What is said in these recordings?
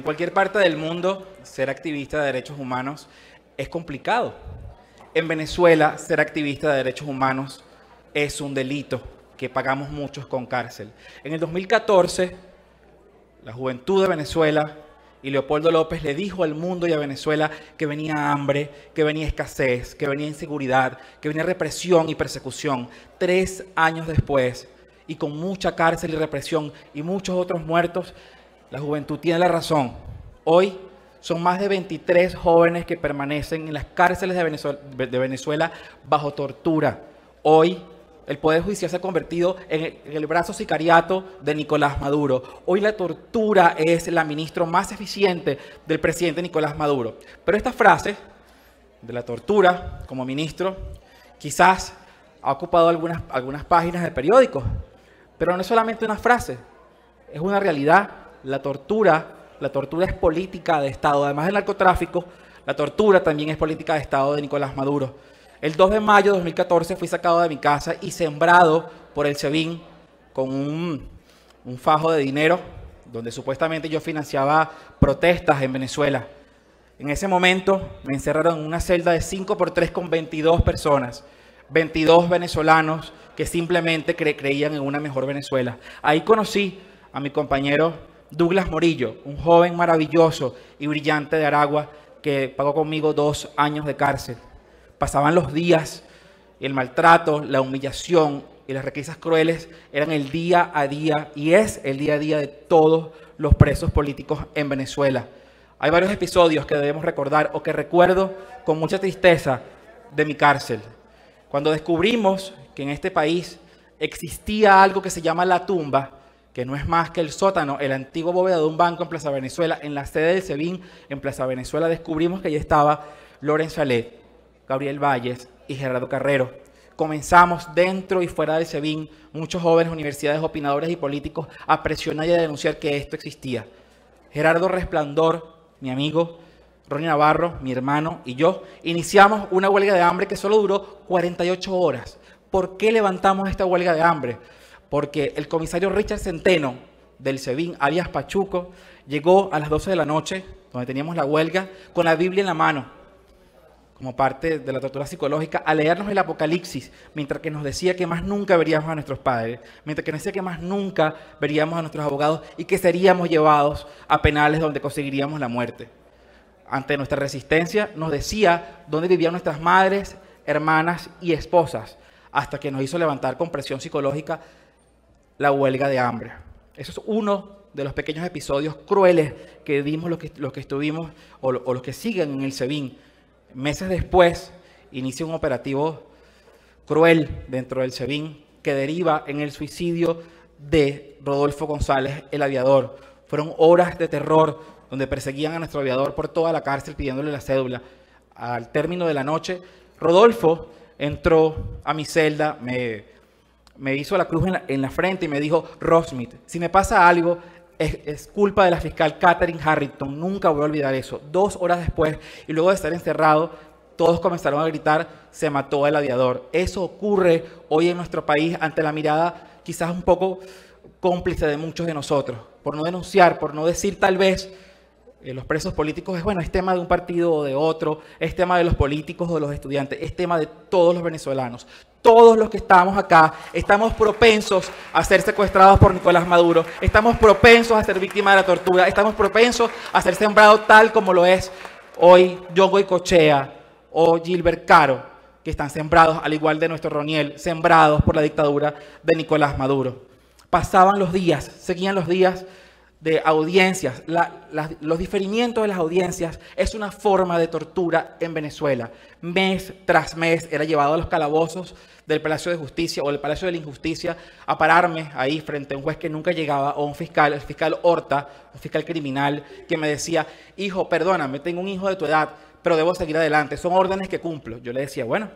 cualquier parte del mundo, ser activista de derechos humanos es complicado. En Venezuela, ser activista de derechos humanos es un delito que pagamos muchos con cárcel. En el 2014, la juventud de Venezuela y Leopoldo López le dijo al mundo y a Venezuela que venía hambre, que venía escasez, que venía inseguridad, que venía represión y persecución. 3 años después, y con mucha cárcel y represión y muchos otros muertos, la juventud tiene la razón. Hoy son más de 23 jóvenes que permanecen en las cárceles de Venezuela bajo tortura. Hoy el Poder Judicial se ha convertido en el brazo sicariato de Nicolás Maduro. Hoy la tortura es la ministra más eficiente del presidente Nicolás Maduro. Pero esta frase de la tortura como ministro quizás ha ocupado algunas páginas de periódicos. Pero no es solamente una frase, es una realidad. La tortura es política de Estado. Además del narcotráfico, la tortura también es política de Estado de Nicolás Maduro. El 2 de mayo de 2014 fui sacado de mi casa y sembrado por el SEBIN con un fajo de dinero donde supuestamente yo financiaba protestas en Venezuela. En ese momento me encerraron en una celda de 5x3 con 22 personas, 22 venezolanos que simplemente creían en una mejor Venezuela. Ahí conocí a mi compañero Douglas Morillo, un joven maravilloso y brillante de Aragua que pagó conmigo 2 años de cárcel. Pasaban los días y el maltrato, la humillación y las requisas crueles eran el día a día y es el día a día de todos los presos políticos en Venezuela. Hay varios episodios que debemos recordar o que recuerdo con mucha tristeza de mi cárcel. Cuando descubrimos que en este país existía algo que se llama la tumba, que no es más que el sótano, el antiguo bóveda de un banco en Plaza Venezuela, en la sede del SEBIN en Plaza Venezuela, descubrimos que allí estaba Lorenzo Alet, Gabriel Valles y Gerardo Carrero. Comenzamos dentro y fuera del SEBIN, muchos jóvenes, universidades, opinadores y políticos a presionar y a denunciar que esto existía. Gerardo Resplandor, mi amigo, Ronnie Navarro, mi hermano y yo, iniciamos una huelga de hambre que solo duró 48 horas. ¿Por qué levantamos esta huelga de hambre? Porque el comisario Richard Centeno del SEBIN, alias Pachuco, llegó a las 12 de la noche, donde teníamos la huelga, con la Biblia en la mano, como parte de la tortura psicológica, a leernos el Apocalipsis, mientras que nos decía que más nunca veríamos a nuestros padres, mientras que nos decía que más nunca veríamos a nuestros abogados y que seríamos llevados a penales donde conseguiríamos la muerte. Ante nuestra resistencia, nos decía dónde vivían nuestras madres, hermanas y esposas, hasta que nos hizo levantar con presión psicológica la huelga de hambre. Eso es uno de los pequeños episodios crueles que vimos los que estuvimos o los que siguen en el SEBIN. Meses después, inicia un operativo cruel dentro del SEBIN que deriva en el suicidio de Rodolfo González, el aviador. Fueron horas de terror donde perseguían a nuestro aviador por toda la cárcel pidiéndole la cédula. Al término de la noche, Rodolfo entró a mi celda, me hizo la cruz en la frente y me dijo: Rosmith, si me pasa algo, es culpa de la fiscal Catherine Harrington, nunca voy a olvidar eso. 2 horas después, y luego de estar encerrado, todos comenzaron a gritar: se mató el aviador. Eso ocurre hoy en nuestro país ante la mirada quizás un poco cómplice de muchos de nosotros, por no denunciar, por no decir tal vez los presos políticos es tema de un partido o de otro, es tema de los políticos o de los estudiantes, es tema de todos los venezolanos. Todos los que estamos acá estamos propensos a ser secuestrados por Nicolás Maduro, estamos propensos a ser víctimas de la tortura, estamos propensos a ser sembrados tal como lo es hoy John Goycochea o Gilbert Caro, que están sembrados, al igual de nuestro Roniel, sembrados por la dictadura de Nicolás Maduro. Pasaban los días, seguían los días de audiencias. Los diferimientos de las audiencias es una forma de tortura en Venezuela. Mes tras mes era llevado a los calabozos del Palacio de Justicia o del Palacio de la Injusticia a pararme ahí frente a un juez que nunca llegaba o un fiscal, el fiscal Horta, un fiscal criminal, que me decía: hijo, perdóname, tengo un hijo de tu edad, pero debo seguir adelante, son órdenes que cumplo. Yo le decía: bueno,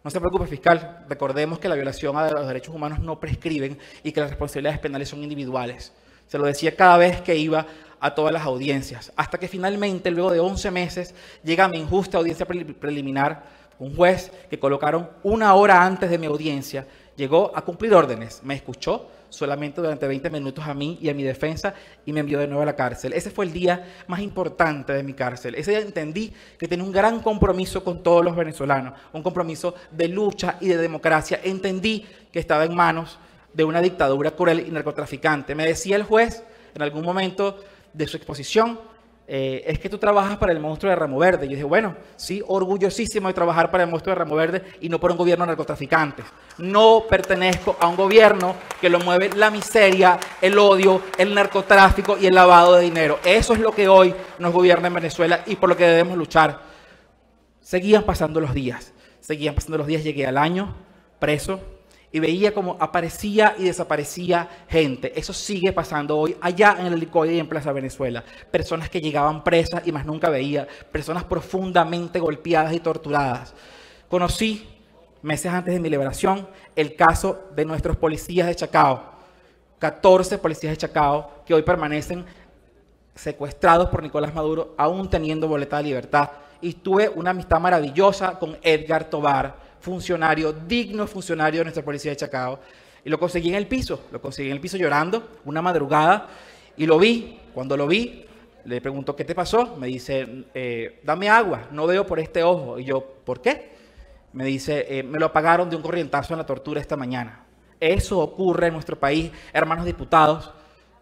no se preocupe, fiscal, recordemos que la violación a los derechos humanos no prescriben y que las responsabilidades penales son individuales. Se lo decía cada vez que iba a todas las audiencias, hasta que finalmente, luego de 11 meses, llega mi injusta audiencia preliminar, un juez que colocaron 1 hora antes de mi audiencia Llegó a cumplir órdenes, me escuchó solamente durante 20 minutos a mí y a mi defensa y me envió de nuevo a la cárcel. Ese fue el día más importante de mi cárcel. Ese día entendí que tenía un gran compromiso con todos los venezolanos, un compromiso de lucha y de democracia. Entendí que estaba en manos de una dictadura cruel y narcotraficante. Me decía el juez en algún momento de su exposición, es que tú trabajas para el monstruo de Ramo Verde. Yo dije, bueno, sí, orgullosísimo de trabajar para el monstruo de Ramo Verde y no por un gobierno narcotraficante. No pertenezco a un gobierno que lo mueve la miseria, el odio, el narcotráfico y el lavado de dinero. Eso es lo que hoy nos gobierna en Venezuela y por lo que debemos luchar. Seguían pasando los días, llegué al año preso y veía cómo aparecía y desaparecía gente. Eso sigue pasando hoy allá en el Helicoide y en Plaza Venezuela. Personas que llegaban presas y más nunca veía. Personas profundamente golpeadas y torturadas. Conocí, meses antes de mi liberación, el caso de nuestros policías de Chacao. 14 policías de Chacao que hoy permanecen secuestrados por Nicolás Maduro, aún teniendo boleta de libertad. Y tuve una amistad maravillosa con Edgar Tobar, digno funcionario de nuestra policía de Chacao, y lo conseguí en el piso llorando, una madrugada, y lo vi. Cuando lo vi, le pregunto, ¿qué te pasó? Me dice, dame agua, no veo por este ojo. Y yo, ¿por qué? Me dice, me lo apagaron de un corrientazo en la tortura esta mañana. Eso ocurre en nuestro país, hermanos diputados,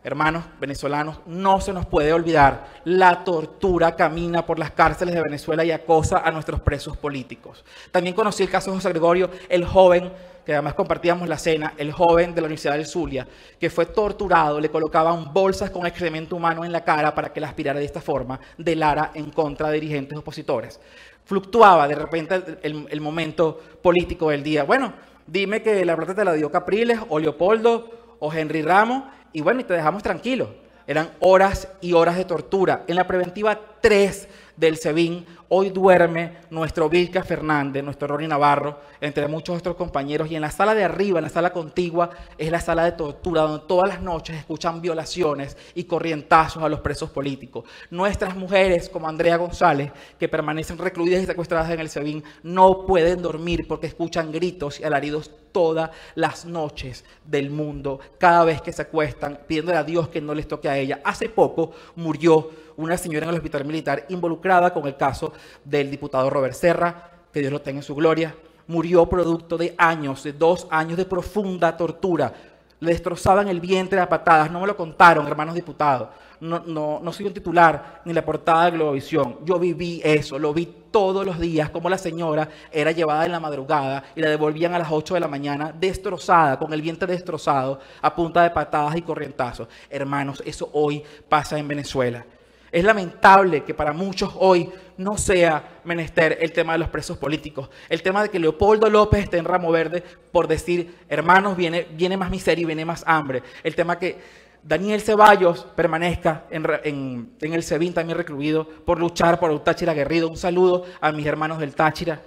hermanos venezolanos, no se nos puede olvidar. La tortura camina por las cárceles de Venezuela y acosa a nuestros presos políticos. También conocí el caso de José Gregorio, el joven, que además compartíamos la cena, el joven de la Universidad del Zulia, que fue torturado, le colocaban bolsas con excremento humano en la cara para que la aspirara de esta forma, delara en contra de dirigentes opositores. Fluctuaba de repente el momento político del día. Bueno, dime que la plata te la dio Capriles o Leopoldo o Henry Ramos, y bueno, y te dejamos tranquilos. Eran horas y horas de tortura. En la preventiva 3 del SEBIN, hoy duerme nuestro Vilca Fernández, nuestro Ronnie Navarro, entre muchos otros compañeros. Y en la sala de arriba, en la sala contigua, es la sala de tortura, donde todas las noches escuchan violaciones y corrientazos a los presos políticos. Nuestras mujeres, como Andrea González, que permanecen recluidas y secuestradas en el SEBIN, no pueden dormir porque escuchan gritos y alaridos todas las noches del mundo, cada vez que se acuestan, pidiéndole a Dios que no les toque a ella. Hace poco murió una señora en el hospital militar involucrada con el caso del diputado Robert Serra, que Dios lo tenga en su gloria. Murió producto de años, de 2 años de profunda tortura. Le destrozaban el vientre a patadas. No me lo contaron, hermanos diputados. No soy un titular ni la portada de Globovisión. Yo viví eso, lo vi todos los días, como la señora era llevada en la madrugada y la devolvían a las 8 de la mañana destrozada, con el vientre destrozado, a punta de patadas y corrientazos. Hermanos, eso hoy pasa en Venezuela. Es lamentable que para muchos hoy no sea menester el tema de los presos políticos, el tema de que Leopoldo López esté en Ramo Verde por decir, hermanos, viene más miseria y viene más hambre, el tema que Daniel Ceballos permanezca en el SEBIN también recluido por luchar por un Táchira aguerrido. Un saludo a mis hermanos del Táchira.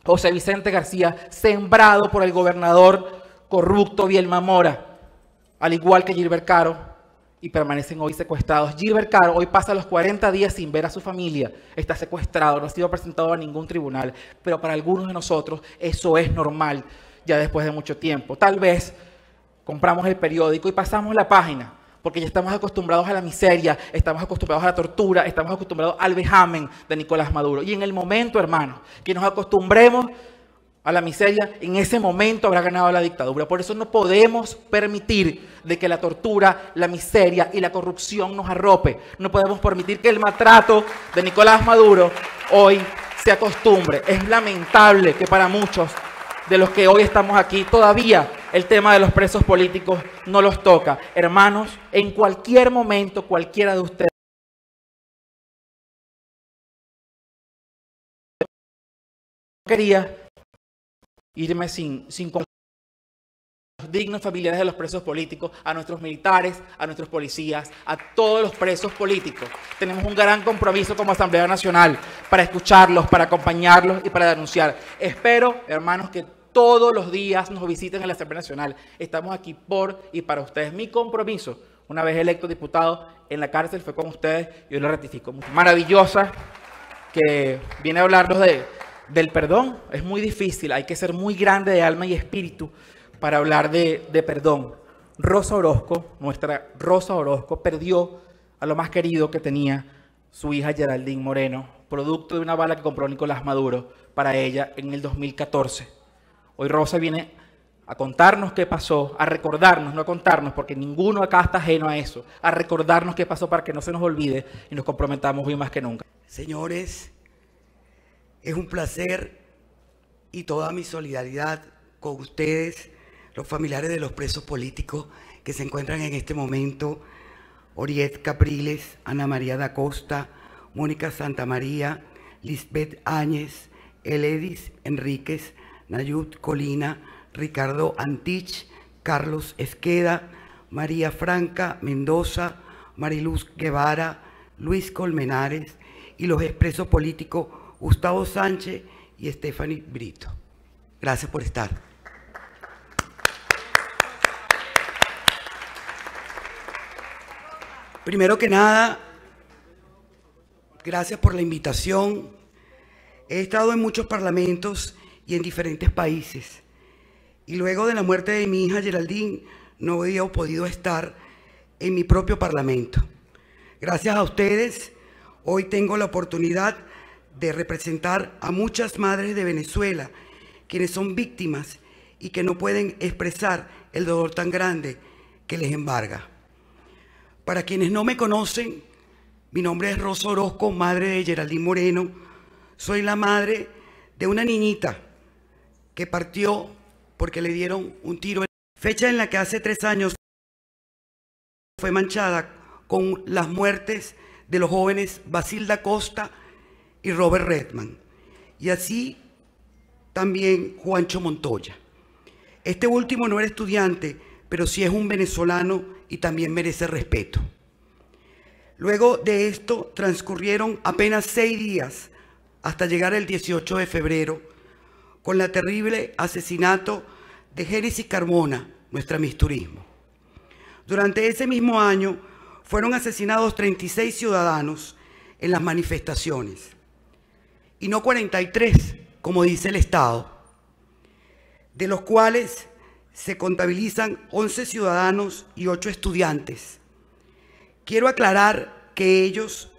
José Vicente García, sembrado por el gobernador corrupto Bielma Mora, al igual que Gilbert Caro, y permanecen hoy secuestrados. Gilbert Caro hoy pasa los 40 días sin ver a su familia, está secuestrado, no ha sido presentado a ningún tribunal, pero para algunos de nosotros eso es normal ya después de mucho tiempo. Tal vez compramos el periódico y pasamos la página, porque ya estamos acostumbrados a la miseria, estamos acostumbrados a la tortura, estamos acostumbrados al vejamen de Nicolás Maduro. Y en el momento, hermanos, que nos acostumbremos a la miseria, en ese momento habrá ganado la dictadura. Por eso no podemos permitir de que la tortura, la miseria y la corrupción nos arrope. No podemos permitir que el maltrato de Nicolás Maduro hoy se acostumbre. Es lamentable que para muchos de los que hoy estamos aquí todavía el tema de los presos políticos no los toca. Hermanos, en cualquier momento, cualquiera de ustedes quería irme sin los dignos familiares de los presos políticos, a nuestros militares, a nuestros policías, a todos los presos políticos. Tenemos un gran compromiso como Asamblea Nacional para escucharlos, para acompañarlos y para denunciar. Espero, hermanos, que todos los días nos visiten en la Asamblea Nacional. Estamos aquí por y para ustedes. Mi compromiso, una vez electo diputado en la cárcel, fue con ustedes y yo lo ratifico. Maravillosa, que viene a hablarnos del perdón. Es muy difícil, hay que ser muy grande de alma y espíritu para hablar de perdón. Rosa Orozco, nuestra Rosa Orozco, perdió a lo más querido que tenía, su hija Geraldine Moreno, producto de una bala que compró Nicolás Maduro para ella en el 2014. Hoy Rosa viene a contarnos qué pasó, a recordarnos, no a contarnos, porque ninguno acá está ajeno a eso, a recordarnos qué pasó para que no se nos olvide y nos comprometamos hoy más que nunca. Señores, es un placer y toda mi solidaridad con ustedes, los familiares de los presos políticos que se encuentran en este momento: Oriet Capriles, Ana María da Costa, Mónica Santamaría, Lisbeth Áñez, Eledis Enríquez, Nayut Colina, Ricardo Antich, Carlos Esqueda, María Franca Mendoza, Mariluz Guevara, Luis Colmenares y los expresos políticos Gustavo Sánchez y Stephanie Brito. Gracias por estar. Primero que nada, gracias por la invitación. He estado en muchos parlamentos y en diferentes países. Y luego de la muerte de mi hija Geraldine, no había podido estar en mi propio parlamento. Gracias a ustedes, hoy tengo la oportunidad de representar a muchas madres de Venezuela, quienes son víctimas y que no pueden expresar el dolor tan grande que les embarga. Para quienes no me conocen, mi nombre es Rosa Orozco, madre de Geraldine Moreno. Soy la madre de una niñita que partió porque le dieron un tiro. Fecha en la que hace 3 años fue manchada con las muertes de los jóvenes Basilda Costa y Robert Redman. Y así también Juancho Montoya. Este último no era estudiante, pero sí es un venezolano y también merece respeto. Luego de esto transcurrieron apenas 6 días hasta llegar el 18 de febrero con el terrible asesinato de Génesis Carmona, nuestra Miss Turismo. Durante ese mismo año fueron asesinados 36 ciudadanos en las manifestaciones, y no 43, como dice el Estado, de los cuales se contabilizan 11 ciudadanos y 8 estudiantes. Quiero aclarar que ellos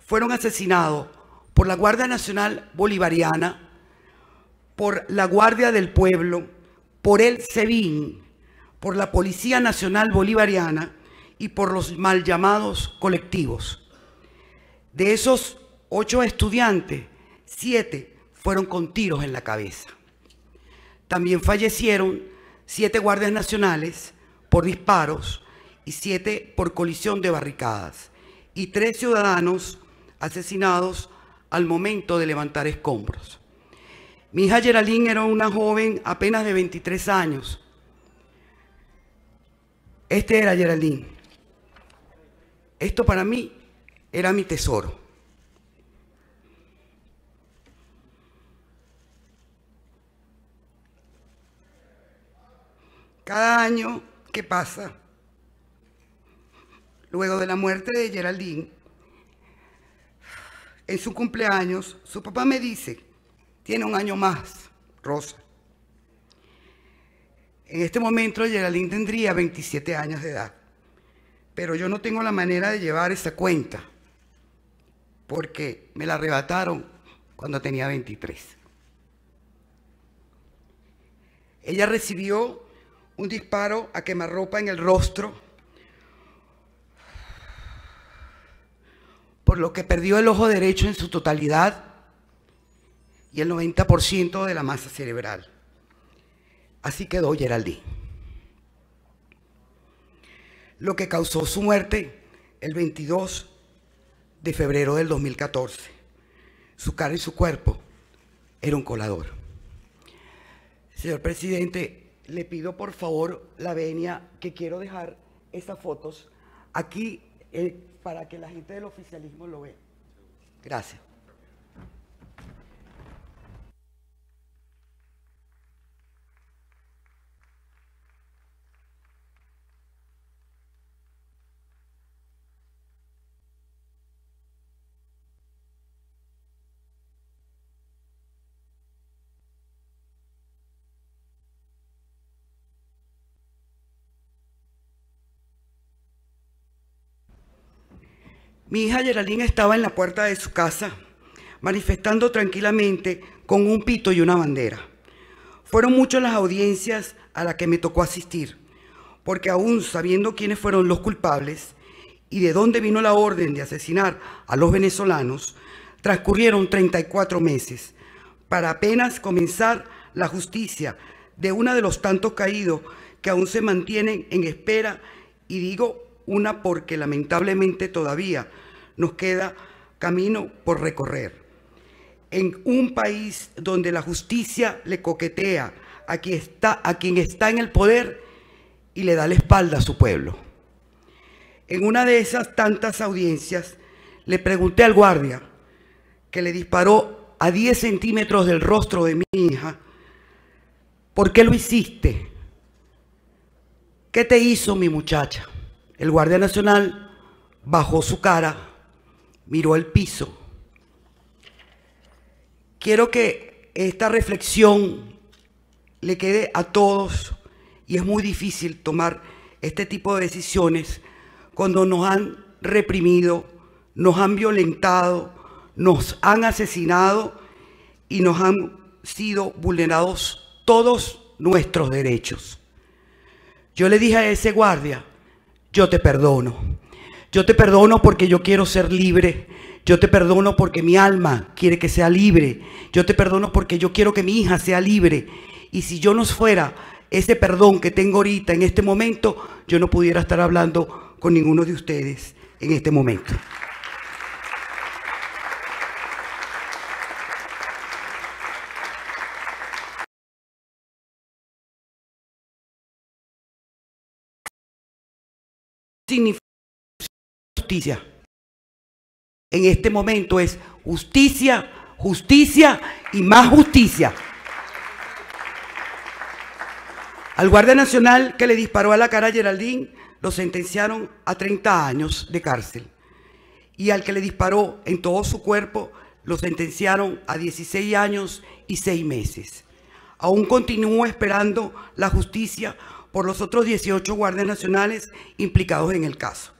fueron asesinados por la Guardia Nacional Bolivariana, por la Guardia del Pueblo, por el SEBIN, por la Policía Nacional Bolivariana y por los mal llamados colectivos. De esos 8 estudiantes, 7 fueron con tiros en la cabeza. También fallecieron 7 guardias nacionales por disparos y 7 por colisión de barricadas, y 3 ciudadanos asesinados al momento de levantar escombros. Mi hija Geraldine era una joven apenas de 23 años. Este era Geraldine. Esto para mí era mi tesoro. Cada año que pasa, luego de la muerte de Geraldine, en su cumpleaños, su papá me dice: tiene un año más, Rosa. En este momento Geraldine tendría 27 años de edad, pero yo no tengo la manera de llevar esa cuenta, porque me la arrebataron cuando tenía 23. Ella recibió un disparo a quemarropa en el rostro, por lo que perdió el ojo derecho en su totalidad y el 90% de la masa cerebral. Así quedó Geraldine. Lo que causó su muerte el 22 de febrero del 2014. Su cara y su cuerpo era un colador. Señor presidente, le pido por favor la venia, que quiero dejar esas fotos aquí para que la gente del oficialismo lo vea. Gracias. Mi hija Geraldine estaba en la puerta de su casa, manifestando tranquilamente con un pito y una bandera. Fueron muchas las audiencias a las que me tocó asistir, porque aún sabiendo quiénes fueron los culpables y de dónde vino la orden de asesinar a los venezolanos, transcurrieron 34 meses para apenas comenzar la justicia de uno de los tantos caídos que aún se mantienen en espera, y digo una porque lamentablemente todavía nos queda camino por recorrer. En un país donde la justicia le coquetea a quien está en el poder y le da la espalda a su pueblo. En una de esas tantas audiencias le pregunté al guardia que le disparó a 10 centímetros del rostro de mi hija: ¿por qué lo hiciste? ¿Qué te hizo mi muchacha? El guardia nacional bajó su cara, miró el piso. Quiero que esta reflexión le quede a todos, y es muy difícil tomar este tipo de decisiones cuando nos han reprimido, nos han violentado, nos han asesinado y nos han sido vulnerados todos nuestros derechos. Yo le dije a ese guardia: yo te perdono porque yo quiero ser libre, yo te perdono porque mi alma quiere que sea libre, yo te perdono porque yo quiero que mi hija sea libre, y si yo no fuera ese perdón que tengo ahorita en este momento, yo no pudiera estar hablando con ninguno de ustedes en este momento. Significa justicia. En este momento es justicia, justicia y más justicia. Al guardia nacional que le disparó a la cara a Geraldine lo sentenciaron a 30 años de cárcel, y al que le disparó en todo su cuerpo lo sentenciaron a 16 años y 6 meses. Aún continúo esperando la justicia por los otros 18 guardias nacionales implicados en el caso.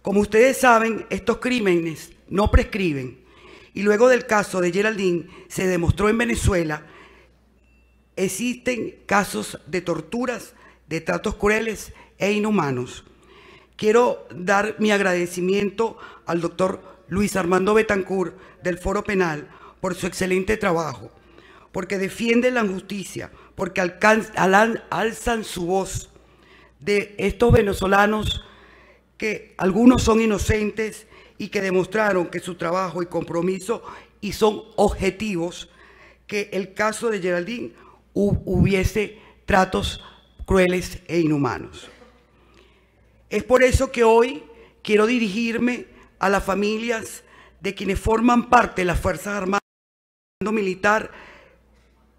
Como ustedes saben, estos crímenes no prescriben, y luego del caso de Geraldine se demostró en Venezuela existen casos de torturas, de tratos crueles e inhumanos. Quiero dar mi agradecimiento al doctor Luis Armando Betancourt del Foro Penal por su excelente trabajo, porque defienden la justicia, porque alzan su voz de estos venezolanos que algunos son inocentes y que demostraron que su trabajo y compromiso y son objetivos, que el caso de Geraldine hubiese tratos crueles e inhumanos. Es por eso que hoy quiero dirigirme a las familias de quienes forman parte de las Fuerzas Armadas militar,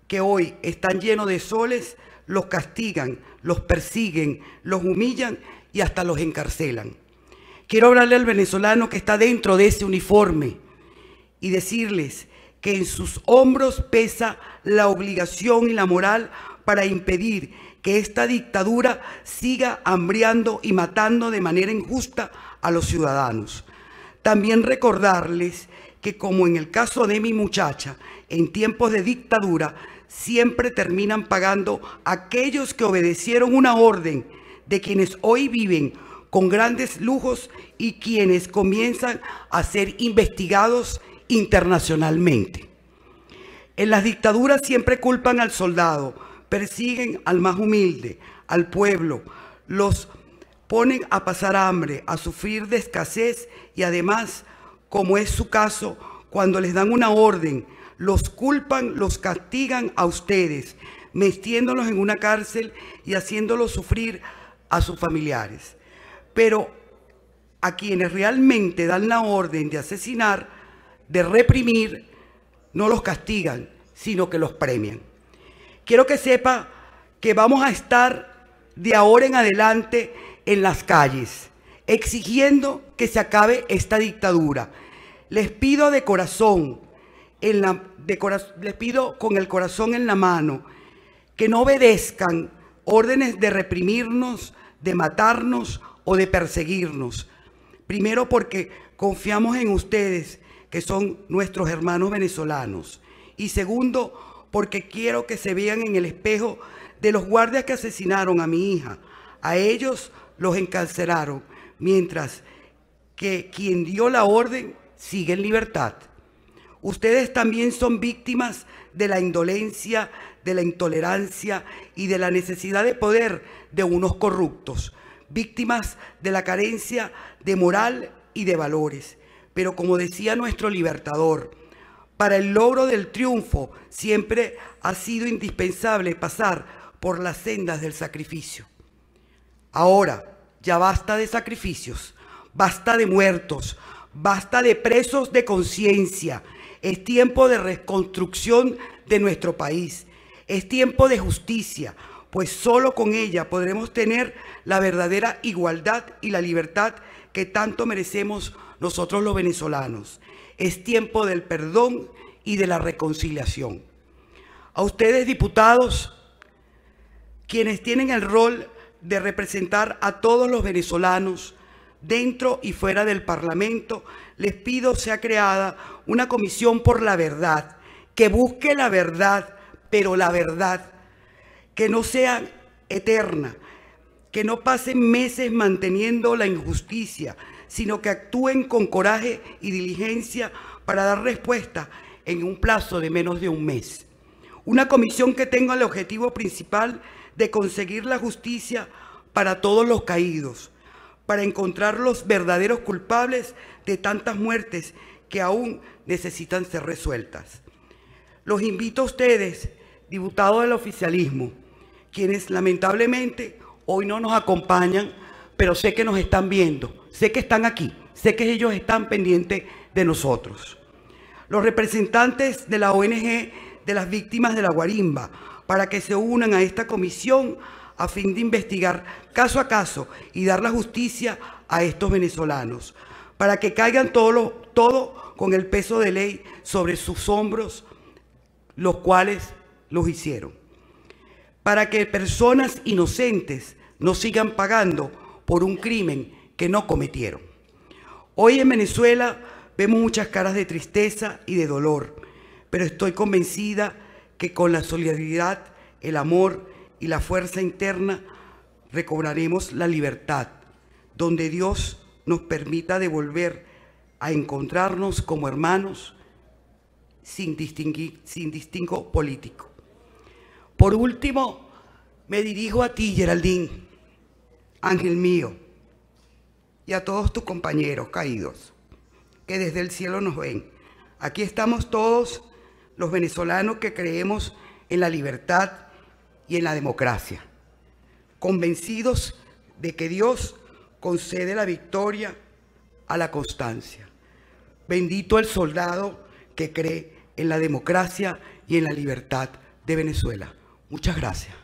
que hoy están llenos de soles, los castigan, los persiguen, los humillan y hasta los encarcelan. Quiero hablarle al venezolano que está dentro de ese uniforme y decirles que en sus hombros pesa la obligación y la moral para impedir que esta dictadura siga hambriando y matando de manera injusta a los ciudadanos. También recordarles que, como en el caso de mi muchacha, en tiempos de dictadura siempre terminan pagando aquellos que obedecieron una orden de quienes hoy viven con grandes lujos y quienes comienzan a ser investigados internacionalmente. En las dictaduras siempre culpan al soldado, persiguen al más humilde, al pueblo, los ponen a pasar hambre, a sufrir de escasez y además, como es su caso, cuando les dan una orden, los culpan, los castigan a ustedes, metiéndolos en una cárcel y haciéndolos sufrir a sus familiares. Pero a quienes realmente dan la orden de asesinar, de reprimir, no los castigan, sino que los premian. Quiero que sepa que vamos a estar de ahora en adelante en las calles, exigiendo que se acabe esta dictadura. Les pido de corazón, les pido con el corazón en la mano, que no obedezcan órdenes de reprimirnos, de matarnos o de perseguirnos. Primero porque confiamos en ustedes, que son nuestros hermanos venezolanos. Y segundo, porque quiero que se vean en el espejo de los guardias que asesinaron a mi hija. A ellos los encarcelaron, mientras que quien dio la orden sigue en libertad. Ustedes también son víctimas de la indolencia, de la intolerancia y de la necesidad de poder de unos corruptos, víctimas de la carencia de moral y de valores. Pero como decía nuestro libertador, para el logro del triunfo siempre ha sido indispensable pasar por las sendas del sacrificio. Ahora, ya basta de sacrificios, basta de muertos, basta de presos de conciencia. Es tiempo de reconstrucción de nuestro país. Es tiempo de justicia, pues solo con ella podremos tener la verdadera igualdad y la libertad que tanto merecemos nosotros los venezolanos. Es tiempo del perdón y de la reconciliación. A ustedes, diputados, quienes tienen el rol de representar a todos los venezolanos dentro y fuera del Parlamento, les pido sea creada una comisión por la verdad, que busque la verdad, pero la verdad, que no sea eterna, que no pasen meses manteniendo la injusticia, sino que actúen con coraje y diligencia para dar respuesta en un plazo de menos de un mes. Una comisión que tenga el objetivo principal de conseguir la justicia para todos los caídos, para encontrar los verdaderos culpables de tantas muertes que aún necesitan ser resueltas. Los invito a ustedes, diputados del oficialismo, quienes lamentablemente hoy no nos acompañan, pero sé que nos están viendo, sé que están aquí, sé que ellos están pendientes de nosotros. Los representantes de la ONG de las víctimas de la guarimba, para que se unan a esta comisión a fin de investigar caso a caso y dar la justicia a estos venezolanos, para que caigan todo con el peso de ley sobre sus hombros, los cuales los hicieron, para que personas inocentes no sigan pagando por un crimen que no cometieron. Hoy en Venezuela vemos muchas caras de tristeza y de dolor, pero estoy convencida que con la solidaridad, el amor y la fuerza interna recobraremos la libertad, donde Dios nos permita devolver a encontrarnos como hermanos sin distingo político. Por último, me dirijo a ti, Geraldine, ángel mío, y a todos tus compañeros caídos, que desde el cielo nos ven. Aquí estamos todos los venezolanos que creemos en la libertad y en la democracia, convencidos de que Dios concede la victoria a la constancia. Bendito el soldado que cree en la democracia y en la libertad de Venezuela. Muchas gracias.